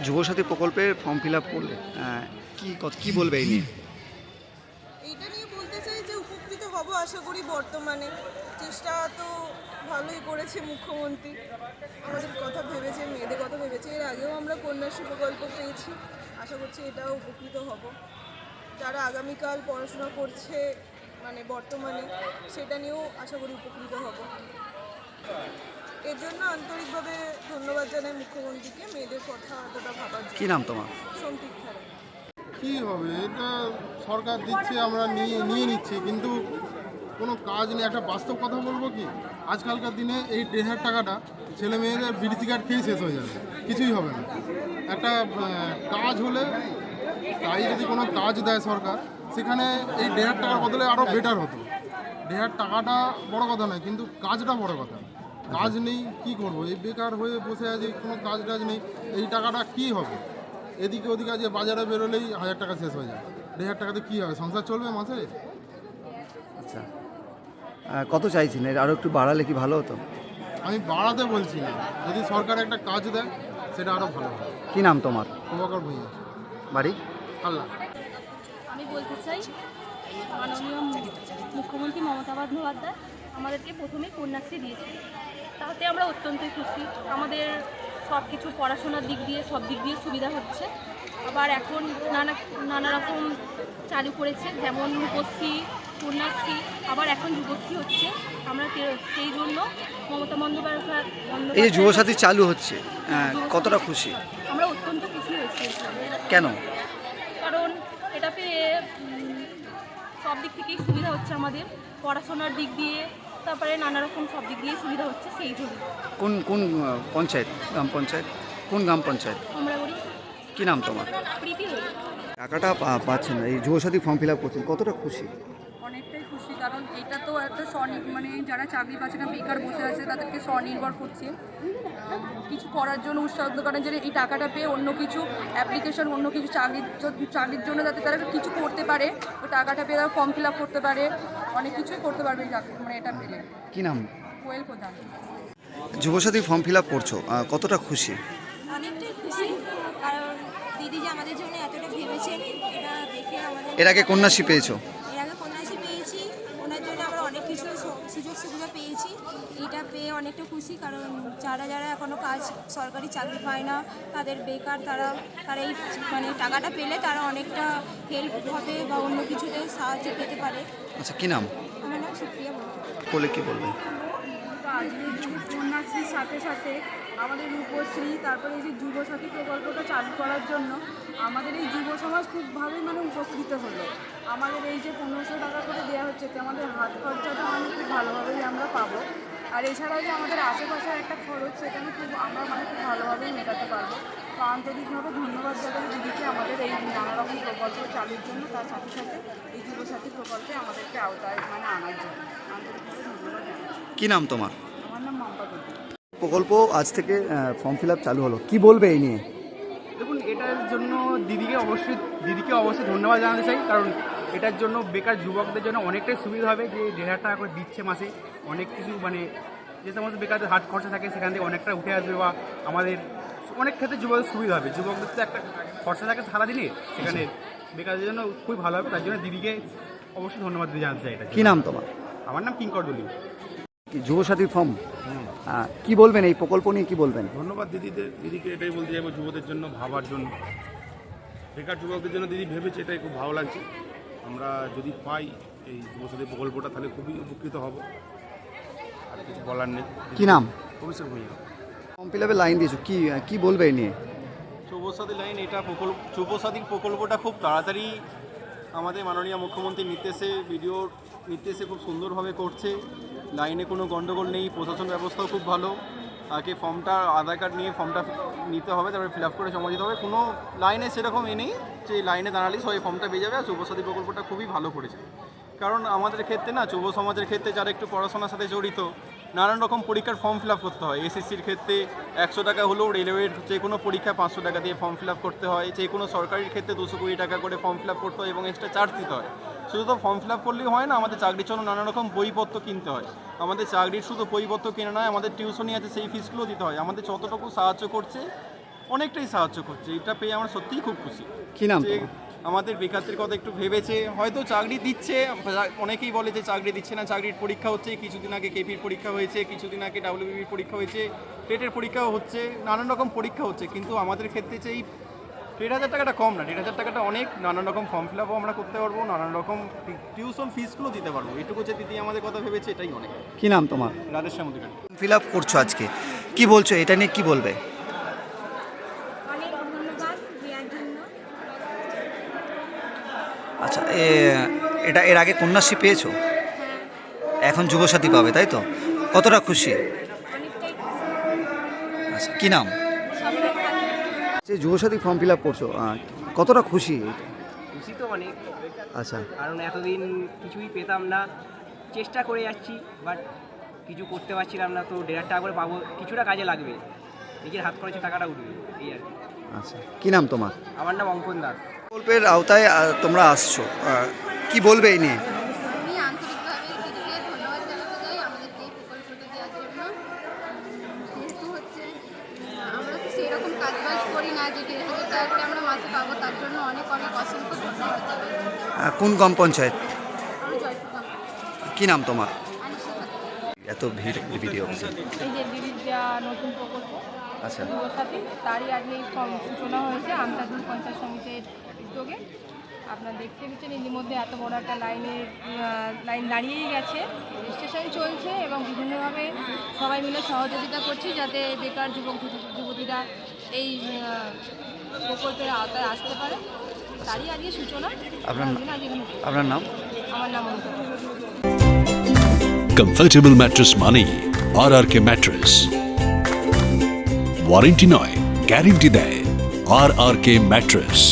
যুবসাথী প্রকল্পের form fill up করলে কি বলবে এই নিয়ে? এইটা নিয়ে বলতে চাই যে উপকৃত হব আশা করি। বর্তমানে চেষ্টা তো ভালোই করেছে মুখ্যমন্ত্রী, আমাদের কথা ভেবেছে, মেয়েদের কথা ভেবেছে। এর আগেও আমরা কন্যাশ্রী প্রকল্প পেয়েছি, আশা করছি এটাও উপকৃত হব। যারা আগামীকাল পড়াশোনা করছে বর্তমানে, সেটা নিয়েও আশা করি উপকৃত হব। এর জন্য আন্তরিকভাবে ধন্যবাদ জানাই মুখ্যমন্ত্রীকে, মেয়েদের কথা এতটা ভাবার জন্য। কি নাম তোমার? সন্তিক খারাপ। কী হবে, এটা সরকার দিচ্ছে, আমরা নিয়ে নিচ্ছি, কিন্তু কোনো কাজ নেই। একটা বাস্তব কথা বলবো কি, আজকালকার দিনে এই 1,500 টাকাটা ছেলে মেয়েদের বিড়ি সিগারেট খেয়েই শেষ হয়ে যাবে, কিছুই হবে না। একটা কাজ হলে, তাই যদি কোনো কাজ দেয় সরকার, সেখানে এই 1,500 টাকার বদলে আরও বেটার হতো। 1,500 টাকাটা বড় কথা নয়, কিন্তু কাজটা বড় কথা। কাজ নেই, কি করব? এই বেকার হয়ে বসে আছি, কোনো কাজ টাজ নেই। এই টাকাটা কি হবে? এদিকে ওদিকে আজ বাজারে বেরোলেই 1,000 টাকা শেষ হয়ে যায়। 1,500 টাকাতে কী হবে? সংসার চলবে মাসে? আচ্ছা, কত চাইছেন? এর আরও একটু বাড়ালে কি ভালো হতো? আমি বাড়াতে বলছি না, যদি সরকার একটা কাজ দেয় সেটা আরও ভালো হয়। কি নাম তোমার? প্রভাকর ভূঁইয়া, বাড়ি? আল্লাহ। আমি বলতে চাই, মাননীয় মুখ্যমন্ত্রী মমতা বন্দ্যোপাধ্যায় আমাদেরকে প্রথমে কন্যাশ্রী দিয়েছে, তাতে আমরা অত্যন্তই খুশি। আমাদের সব কিছু পড়াশোনার দিক দিয়ে, সব দিক দিয়ে সুবিধা হচ্ছে। আবার এখন নানা রকম চালু করেছে, যেমন রূপশ্রী, কন্যাশ্রী, আবার এখন যুবশ্রী হচ্ছে। আমরা সেই জন্য মমতা বন্দ্যোপাধ্যায় এই যে যুবসাথী চালু হচ্ছে, কতটা খুশি? আমরা অত্যন্ত খুশি হয়েছি। কেন? কারণ এটা পেয়ে সব দিক থেকেই সুবিধা হচ্ছে আমাদের, পড়াশোনার দিক দিয়ে, তারপরে নানা রকম সব দিক দিয়ে সুবিধা হচ্ছে। সেই জন্য। কোন পঞ্চায়েত? গ্রাম পঞ্চায়েত? কোন গ্রাম পঞ্চায়েত? আমরা বলি কি নাম তোমার? প্রীতি হই। টাকাটা পাচ্ছেন, এই যুবসাথী ফর্ম ফিল আপ করছেন, কতটা খুশি? অনেকটাই খুশি, কারণ এটা তো একটা যারা চাকরি পাচ্ছে না, বেকার বসে আছে, তাদেরকে স্বনির্ভর করছে, কিছু করার জন্য উৎসাহিত করেন, যে এই টাকাটা পেয়ে অন্য কিছু অ্যাপ্লিকেশন, অন্য কিছু চাকরির জন্য যাতে তারা কিছু করতে পারে, ওই টাকাটা পেয়ে তারা ফর্ম ফিল আপ করতে পারে, অনেক কিছুই করতে পারবে এটা পেলে। কি নাম? কোয়েল প্রধান। যুবসাথী ফর্ম ফিল আপ করছো, কতটা খুশি? অনেকটাই খুশি, কারণ দিদি যে আমাদের জন্য এতটা ভেবেছেন, এটা দেখে আমাদের। এর আগে কন্যাশ্রী পেয়েছো? এর আগে কন্যাশ্রী পেয়েছি, ওনার জন্য আমরা অনেক কিছু সুযোগ সুবিধা পেয়েছি। এটা পেয়ে অনেকটা খুশি, কারণ যারা এখনও সরকারি চাকরি পায় না, তাদের বেকার, তারা এই টাকাটা পেলে তারা অনেকটা হেল্প হবে বা অন্য কিছুতে সাহায্য পেতে পারে। আচ্ছা, কি নাম? আমার নাম সুপ্রিয়া বলবো। বলে কি বলবে? আজকের যুগে কন্যাশ্রীর সাথে সাথে আমাদের রূপশ্রী, তারপরে এই যে যুবসাথী প্রকল্পটা চালু করার জন্য আমাদের এই যুব সমাজ খুবভাবেই উপকৃত হলো। আমাদের এই যে 1500 টাকা করে দেওয়া হচ্ছে, তো আমাদের হাত খরচাটা খুব ভালোভাবেই আমরা পাবো। আর এছাড়াও যে আমাদের আশেপাশের একটা খরচ, সেটা আমরা খুব ভালোভাবেই মেটাতে পারবো। তো আন্তরিকভাবে ধন্যবাদ জানাই দিদিকে আমাদের এই নানা রকম প্রকল্প চালুর জন্য, তার সাথে সাথে এই যুবসাথী প্রকল্পে আমাদেরকে আওতায় আনার জন্য আন্তরিকভাবে ধন্যবাদ জানাই। কি নাম তোমার? আমার নাম মাম্পা দেবী। প্রকল্প আজ থেকে ফর্ম ফিল আপ চালু হলো, কি বলবে এই নিয়ে? দেখুন, এটার জন্য দিদিকে অবশ্যই ধন্যবাদ জানাতে চাই, কারণ এটার জন্য বেকার যুবকদের জন্য অনেকটাই সুবিধা হবে, যে 1,500 টাকা করে দিচ্ছে মাসে। অনেক কিছু যে সমস্ত বেকারদের হাত খরচা থাকে, সেখান থেকে অনেকটা উঠে আসবে, বা আমাদের অনেক ক্ষেত্রে যুবকদের সুবিধা হবে। যুবকদের তো একটা খরচা থাকে সারাদিনে, সেখানে বেকারদের জন্য খুবই ভালো হবে। তার জন্য দিদিকে অবশ্যই ধন্যবাদ জানাতে চাই। এটা কি নাম তোমার? আমার নাম কিঙ্কর দলি। যুবসাথী ফর্ম, কি বলবেন এই প্রকল্প নিয়ে, কি বলবেন? ধন্যবাদ দিদিকে এটাই বলতে যাবো, যুবদের জন্য ভাবার জন্য, বেকার যুবকদের জন্য দিদি ভেবেছে, এটাই খুব ভালো লাগছে। আমরা যদি পাই এই যুবসাথী প্রকল্পটা, তাহলে খুবই উপকৃত হব, আর কিছু বলার নেই। কি নাম? অভিষেক ভূঁইয়া। ফর্ম ফিল আপে লাইন দিয়েছো, কি বলবে এই নিয়ে? যুবসাথী লাইন, এটা যুবসাথীর প্রকল্পটা খুব তাড়াতাড়ি আমাদের মাননীয় মুখ্যমন্ত্রীর নির্দেশে খুব সুন্দরভাবে করছে। লাইনে কোনো গণ্ডগোল নেই, প্রশাসন ব্যবস্থাও খুব ভালো। আগে আধার কার্ড নিয়ে ফর্মটা নিতে হবে, তারপরে ফিল আপ করে জমা দিতে হবে। কোনো লাইনে সেরকম নেই যে লাইনে দাঁড়ালেই সবাই ফর্মটা পেয়ে যাবে। আর যুবসাথী প্রকল্পটা খুবই ভালো করেছে, কারণ আমাদের ক্ষেত্রে যুব সমাজের ক্ষেত্রে যারা একটু পড়াশোনার সাথে জড়িত, নানান রকম পরীক্ষার ফর্ম ফিল আপ করতে হয়। এসএসসির ক্ষেত্রে 100 টাকা হলেও, রেলওয়ের যে কোনো পরীক্ষা 500 টাকা দিয়ে ফর্ম ফিল আপ করতে হয়। যে কোনো সরকারি ক্ষেত্রে 220 টাকা করে ফর্ম ফিল আপ করতে হয় এবং এক্সট্রা চার্জ দিতে হয়। শুধু তো ফর্ম ফিল আপ করলেই হয় না, আমাদের চাকরির জন্য নানা রকম বইপত্র কিনতে হয়। আমাদের চাকরির শুধু বইপত্র কেনা নয়, আমাদের টিউশনি আছে, সেই ফিসগুলো দিতে হয়। আমাদের যতটুকু সাহায্য করছে অনেকটাই সাহায্য করছে। এটা পেয়ে আমরা সত্যিই খুব খুশি। কি নাম যে তোমার? আমাদের বেকারদের কথা একটু ভেবেছে, হয়তো চাকরি দিচ্ছে, অনেকেই বলে যে চাকরি দিচ্ছে না, চাকরির পরীক্ষা হচ্ছে, কিছুদিন আগে কেপির পরীক্ষা হয়েছে, কিছুদিন আগে ডাব্লিউবির পরীক্ষা হয়েছে, টেটের পরীক্ষাও হচ্ছে, নানান রকম পরীক্ষা হচ্ছে, কিন্তু আমাদের ক্ষেত্রে যে এই 1,500 টাকাটা কম না, 1,500 টাকাটা অনেক, নানান রকম ফর্ম ফিল আপও আমরা করতে পারবো, নানান রকম টিউশন ফিসগুলো দিতে পারবো, এটুকু যে দিদি আমাদের কথা ভেবেছে এটাই অনেক। কি নাম তোমার? রাধেশ্যাম অধিকারী। ফিল আপ করছো আজকে, কি বলছো এটা নিয়ে, কি বলবে? অনেক ধন্যবাদ দেওয়ার জন্য। আচ্ছা, এটা এর আগে কন্যাশ্রী পেয়েছো, এখন যুবসাথী পাবে, তাই তো? কতটা খুশি? অনেকটাই আচ্ছা, কি নাম? সবাই যে যুবসাথী ফর্ম ফিল আপ করছো, কতটা খুশি? খুশি তো অনেক, আচ্ছা, কারণ এতদিন কিছুই পেতাম না, চেষ্টা করে যাচ্ছি, বাট কিছু করতে পারছিলাম না, তো 1,500 টাকা করে পাবো, কিছুটা কাজে লাগবে, নিজের হাত খরচে টাকাটা উঠবে, এই আর কি। আচ্ছা, কি নাম তোমার? আমার নাম অঙ্কন দাস। প্রকল্পের আওতায় তোমরা আসছো, কি বলবে এই নিয়ে? আমি আন্তরিকভাবে দিদিকে ধন্যবাদ জানাতে চাই আমাদেরকে এই প্রকল্পটা দেওয়ার জন্য। যেহেতু হচ্ছে আমরা তো সেরকম কাজবাজ করি না যে 1,500 টাকা করে আমরা মাসে পাবো, তার জন্য অনেক অনেক অসংখ্য ধন্যবাদ জানাই। কোন গ্রাম পঞ্চায়েত? আমি জয়পুর গ্রাম কি নাম তোমার? আনিসা খাতুন। এত ভিড় ভিডিও। এই যে দিদির যা নতুন প্রকল্প আচ্ছা, যুবসাথী, তারই আজকে এই সূচনা হয়েছে আমতাদুল পঞ্চায়েত সমিতির উদ্যোগে। আপনারা দেখতে পাচ্ছেন ইতিমধ্যে এত বড় একটা লাইন দাঁড়িয়েই গেছে, রেজিস্ট্রেশন চলছে এবং বিভিন্নভাবে সবাই মিলে সহযোগিতা করছি যাতে বেকার যুবক যুবতীরা এই প্রকল্পের আওতায় আসতে পারে। তারই আজকে সূচনা। আপনার তার জন্য আজকে এখানে উপস্থিত। আপনার নাম? আমার নাম অনিতা। কমফর্টেবল ম্যাট্রেস মানেই RRK ম্যাট্রেস। ওয়ারেন্টি নয়, গ্যারেন্টি দেয় RRK ম্যাট্রেস।